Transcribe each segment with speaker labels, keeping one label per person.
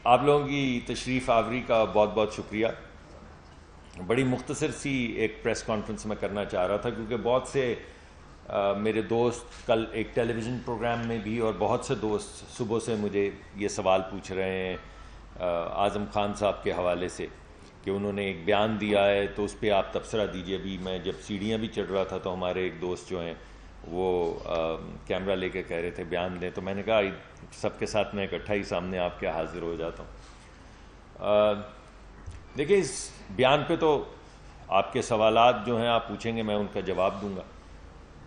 Speaker 1: آپ لوگوں کی تشریف آوری کا بہت بہت شکریہ. بڑی مختصر سی ایک پریس کانفرنس میں کرنا چاہ رہا تھا کیونکہ بہت سے میرے دوست کل ایک ٹیلی ویژن پروگرام میں بھی اور بہت سے دوست صبح سے مجھے یہ سوال پوچھ رہے ہیں اعظم خان صاحب کے حوالے سے کہ انہوں نے ایک بیان دیا ہے تو اس پہ آپ تبصرہ دیجیے. ابھی میں جب سیڑھیاں بھی چڑھ رہا تھا تو ہمارے ایک دوست جو ہیں وہ کیمرہ لے کے کہہ رہے تھے بیان دیں, تو میں نے کہا سب کے ساتھ میں اکٹھا ہی سامنے آپ کے حاضر ہو جاتا ہوں. دیکھیں اس بیان پہ تو آپ کے سوالات جو ہیں آپ پوچھیں گے میں ان کا جواب دوں گا,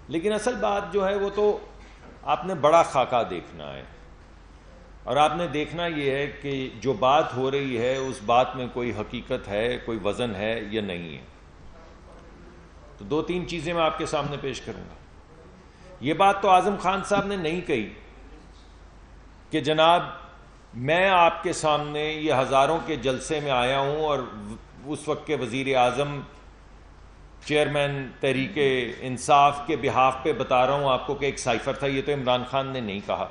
Speaker 1: لیکن اصل بات جو ہے وہ تو آپ نے بڑا خاکہ دیکھنا ہے اور آپ نے دیکھنا یہ ہے کہ جو بات ہو رہی ہے اس بات میں کوئی حقیقت ہے, کوئی وزن ہے یا نہیں ہے. تو دو تین چیزیں میں آپ کے سامنے پیش کروں گا. یہ بات تو اعظم خان صاحب نے نہیں کہی کہ جناب میں آپ کے سامنے یہ ہزاروں کے جلسے میں آیا ہوں اور اس وقت کے وزیر اعظم چیئرمین تحریک انصاف کے بہاف پہ بتا رہا ہوں آپ کو کہ ایک سائفر تھا. یہ تو عمران خان نے نہیں کہا.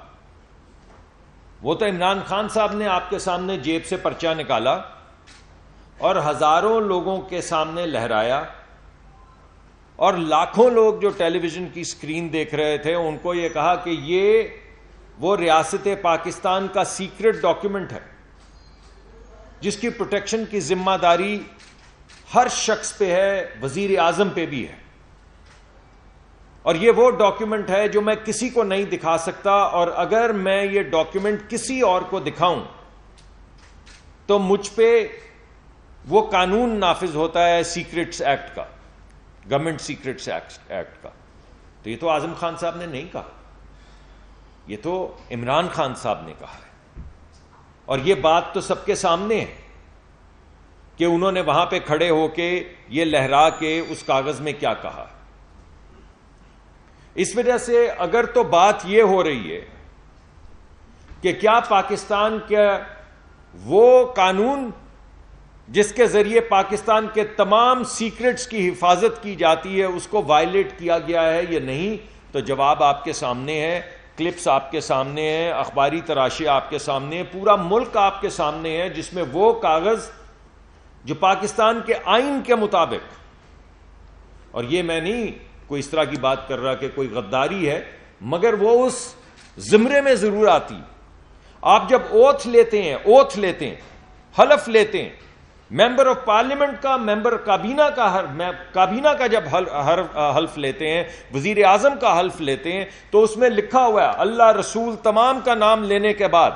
Speaker 1: وہ تو عمران خان صاحب نے آپ کے سامنے جیب سے پرچہ نکالا اور ہزاروں لوگوں کے سامنے لہرایا اور لاکھوں لوگ جو ٹیلی ویژن کی سکرین دیکھ رہے تھے ان کو یہ کہا کہ یہ وہ ریاست پاکستان کا سیکرٹ ڈاکیومنٹ ہے جس کی پروٹیکشن کی ذمہ داری ہر شخص پہ ہے, وزیر اعظم پہ بھی ہے, اور یہ وہ ڈاکیومنٹ ہے جو میں کسی کو نہیں دکھا سکتا, اور اگر میں یہ ڈاکیومنٹ کسی اور کو دکھاؤں تو مجھ پہ وہ قانون نافذ ہوتا ہے سیکرٹس ایکٹ کا, گورنمنٹ سیکرٹس ایکٹ کا. تو یہ تو اعظم خان صاحب نے نہیں کہا, یہ تو عمران خان صاحب نے کہا ہے, اور یہ بات تو سب کے سامنے ہے کہ انہوں نے وہاں پہ کھڑے ہو کے یہ لہرا کے اس کاغذ میں کیا کہا. اس وجہ سے اگر تو بات یہ ہو رہی ہے کہ کیا پاکستان کا وہ قانون جس کے ذریعے پاکستان کے تمام سیکرٹس کی حفاظت کی جاتی ہے اس کو وائلیٹ کیا گیا ہے یا نہیں, تو جواب آپ کے سامنے ہے, کلپس آپ کے سامنے ہیں, اخباری تراشے آپ کے سامنے ہیں, پورا ملک آپ کے سامنے ہے جس میں وہ کاغذ جو پاکستان کے آئین کے مطابق, اور یہ میں نہیں کوئی اس طرح کی بات کر رہا کہ کوئی غداری ہے, مگر وہ اس زمرے میں ضرور آتی. آپ جب اوتھ لیتے ہیں, حلف لیتے ہیں, ممبر آف پارلیمنٹ کا, ممبر کابینہ کا جب حلف لیتے ہیں, وزیر اعظم کا حلف لیتے ہیں, تو اس میں لکھا ہوا ہے اللہ رسول تمام کا نام لینے کے بعد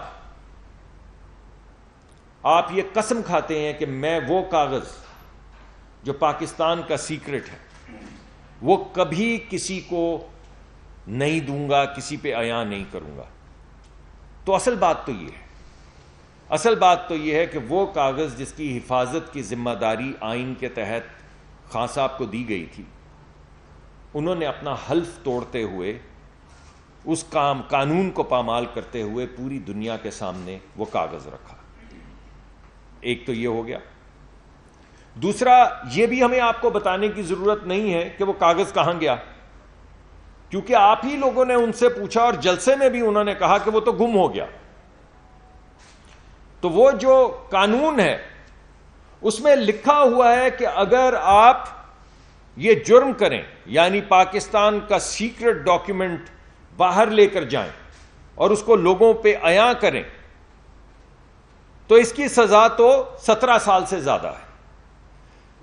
Speaker 1: آپ یہ قسم کھاتے ہیں کہ میں وہ کاغذ جو پاکستان کا سیکرٹ ہے وہ کبھی کسی کو نہیں دوں گا, کسی پہ عیاں نہیں کروں گا. تو اصل بات تو یہ ہے کہ وہ کاغذ جس کی حفاظت کی ذمہ داری آئین کے تحت خان صاحب کو دی گئی تھی, انہوں نے اپنا حلف توڑتے ہوئے اس قانون کو پامال کرتے ہوئے پوری دنیا کے سامنے وہ کاغذ رکھا. ایک تو یہ ہو گیا. دوسرا یہ بھی ہمیں آپ کو بتانے کی ضرورت نہیں ہے کہ وہ کاغذ کہاں گیا, کیونکہ آپ ہی لوگوں نے ان سے پوچھا اور جلسے میں بھی انہوں نے کہا کہ وہ تو گم ہو گیا. تو وہ جو قانون ہے اس میں لکھا ہوا ہے کہ اگر آپ یہ جرم کریں, یعنی پاکستان کا سیکرٹ ڈاکیومنٹ باہر لے کر جائیں اور اس کو لوگوں پہ عیاں کریں, تو اس کی سزا تو 17 سال سے زیادہ ہے.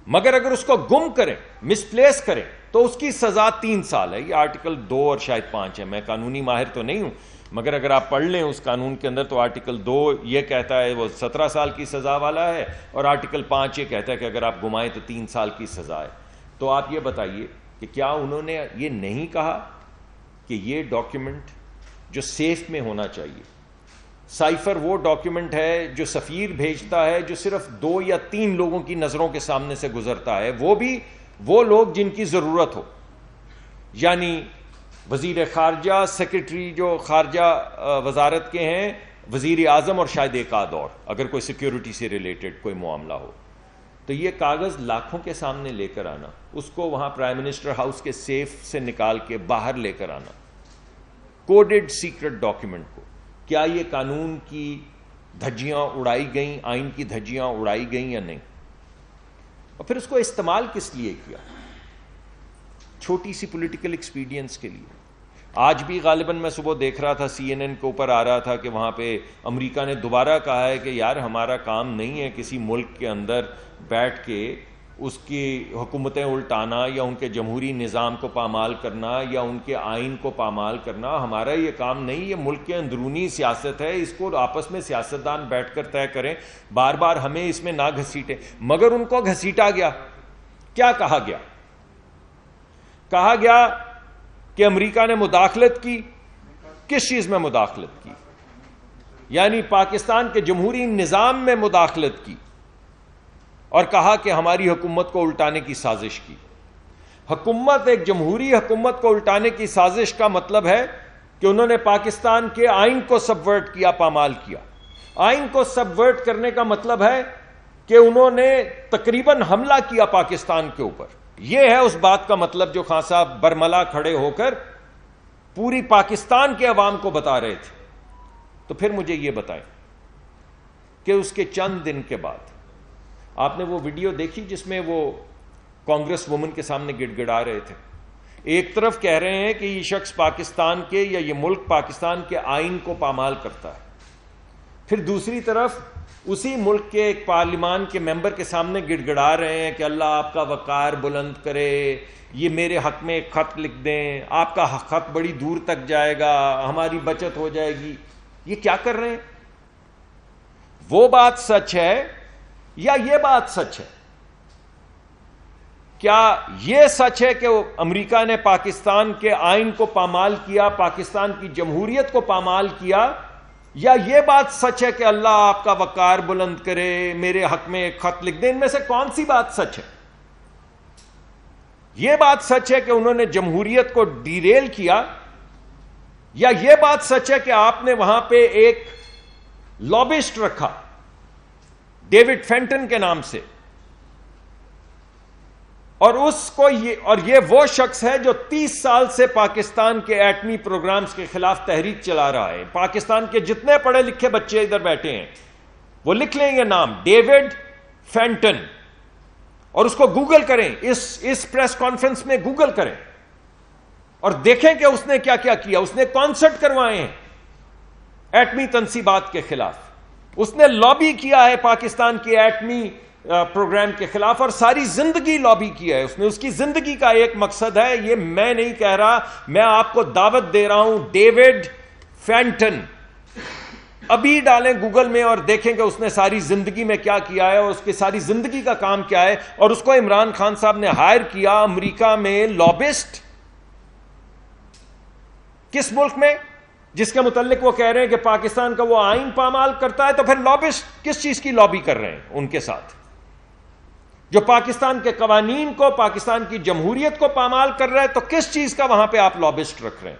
Speaker 1: مگر اگر اس کو گم کریں, مس پلیس کریں, تو اس کی سزا 3 سال ہے. یہ آرٹیکل 2 اور شاید 5 ہے, میں قانونی ماہر تو نہیں ہوں, مگر اگر آپ پڑھ لیں اس قانون کے اندر تو آرٹیکل 2 یہ کہتا ہے وہ 17 سال کی سزا والا ہے, اور آرٹیکل 5 یہ کہتا ہے کہ اگر آپ گمائیں تو 3 سال کی سزا ہے. تو آپ یہ بتائیے کہ کیا انہوں نے یہ نہیں کہا کہ یہ ڈاکیومنٹ جو سیف میں ہونا چاہیے, سائفر وہ ڈاکیومنٹ ہے جو سفیر بھیجتا ہے جو صرف 2 یا 3 لوگوں کی نظروں کے سامنے سے گزرتا ہے, وہ بھی وہ لوگ جن کی ضرورت ہو, یعنی وزیر خارجہ, سیکرٹری جو خارجہ وزارت کے ہیں, وزیر اعظم اور شاید ایک آدھ اور, اگر کوئی سیکیورٹی سے ریلیٹڈ کوئی معاملہ ہو. تو یہ کاغذ لاکھوں کے سامنے لے کر آنا, اس کو وہاں پرائم منسٹر ہاؤس کے سیف سے نکال کے باہر لے کر آنا, کوڈڈ سیکرٹ ڈاکیومنٹ کو, کیا یہ قانون کی دھجیاں اڑائی گئیں، آئین کی دھجیاں اڑائی گئیں یا نہیں؟ اور پھر اس کو استعمال کس لیے کیا؟ چھوٹی سی پولیٹیکل ایکسپیڈینس کے لیے. آج بھی غالباً میں صبح دیکھ رہا تھا CNN کے اوپر آ رہا تھا کہ وہاں پہ امریکہ نے دوبارہ کہا ہے کہ یار ہمارا کام نہیں ہے کسی ملک کے اندر بیٹھ کے اس کی حکومتیں الٹانا یا ان کے جمہوری نظام کو پامال کرنا یا ان کے آئین کو پامال کرنا. ہمارا یہ کام نہیں، یہ ملک کے اندرونی سیاست ہے، اس کو آپس میں سیاستدان بیٹھ کر طے کریں، بار بار ہمیں اس میں نہ گھسیٹیں. مگر ان کو گھسیٹا گیا. کیا کہا گیا؟ کہا گیا کہ امریکہ نے مداخلت کی. کس چیز میں مداخلت کی؟ یعنی پاکستان کے جمہوری نظام میں مداخلت کی، اور کہا کہ ہماری حکومت کو الٹانے کی سازش کی. حکومت، ایک جمہوری حکومت کو الٹانے کی سازش کا مطلب ہے کہ انہوں نے پاکستان کے آئین کو سبورٹ کیا، پامال کیا. آئین کو سبورٹ کرنے کا مطلب ہے کہ انہوں نے تقریباً حملہ کیا پاکستان کے اوپر. یہ ہے اس بات کا مطلب جو خان صاحب برملا کھڑے ہو کر پوری پاکستان کے عوام کو بتا رہے تھے. تو پھر مجھے یہ بتائیں کہ اس کے چند دن کے بعد آپ نے وہ ویڈیو دیکھی جس میں وہ کانگریس وومن کے سامنے گڑ گڑا رہے تھے. ایک طرف کہہ رہے ہیں کہ یہ شخص پاکستان کے یا یہ ملک پاکستان کے آئین کو پامال کرتا ہے، پھر دوسری طرف اسی ملک کے ایک پارلیمان کے ممبر کے سامنے گڑ گڑا رہے ہیں کہ اللہ آپ کا وقار بلند کرے، یہ میرے حق میں ایک خط لکھ دیں، آپ کا خط بڑی دور تک جائے گا، ہماری بچت ہو جائے گی. یہ کیا کر رہے ہیں؟ وہ بات سچ ہے یا یہ بات سچ ہے؟ کیا یہ سچ ہے کہ امریکہ نے پاکستان کے آئین کو پامال کیا، پاکستان کی جمہوریت کو پامال کیا، یا یہ بات سچ ہے کہ اللہ آپ کا وقار بلند کرے، میرے حق میں ایک خط لکھ دیں؟ ان میں سے کون سی بات سچ ہے؟ یہ بات سچ ہے کہ انہوں نے جمہوریت کو ڈیریل کیا، یا یہ بات سچ ہے کہ آپ نے وہاں پہ ایک لابسٹ رکھا ڈیوڈ فینٹن کے نام سے، اور یہ وہ شخص ہے جو 30 سال سے پاکستان کے ایٹمی پروگرامز کے خلاف تحریک چلا رہا ہے. پاکستان کے جتنے پڑھے لکھے بچے ادھر بیٹھے ہیں وہ لکھ لیں گے نام، ڈیوڈ فینٹن، اور اس کو گوگل کریں، اس پریس کانفرنس میں گوگل کریں اور دیکھیں کہ اس نے کیا کیا کیا. اس نے کانسرٹ کروائے ہیں ایٹمی تنصیبات کے خلاف، اس نے لابی کیا ہے پاکستان کی ایٹمی پروگرام کے خلاف، اور ساری زندگی لابی کیا ہے اس نے. اس کی زندگی کا ایک مقصد ہے، یہ میں نہیں کہہ رہا، میں آپ کو دعوت دے رہا ہوں. ڈیوڈ فینٹن، ابھی ڈالیں گوگل میں اور دیکھیں کہ اس نے ساری زندگی میں کیا کیا ہے اور اس کی ساری زندگی کا کام کیا ہے. اور اس کو عمران خان صاحب نے ہائر کیا امریکہ میں لابسٹ. کس ملک میں؟ جس کے متعلق وہ کہہ رہے ہیں کہ پاکستان کا وہ آئین پامال کرتا ہے. تو پھر لابسٹ کس چیز کی لابی کر رہے ہیں ان کے ساتھ؟ جو پاکستان کے قوانین کو، پاکستان کی جمہوریت کو پامال کر رہا ہے، تو کس چیز کا وہاں پہ آپ لابسٹ رکھ رہے ہیں؟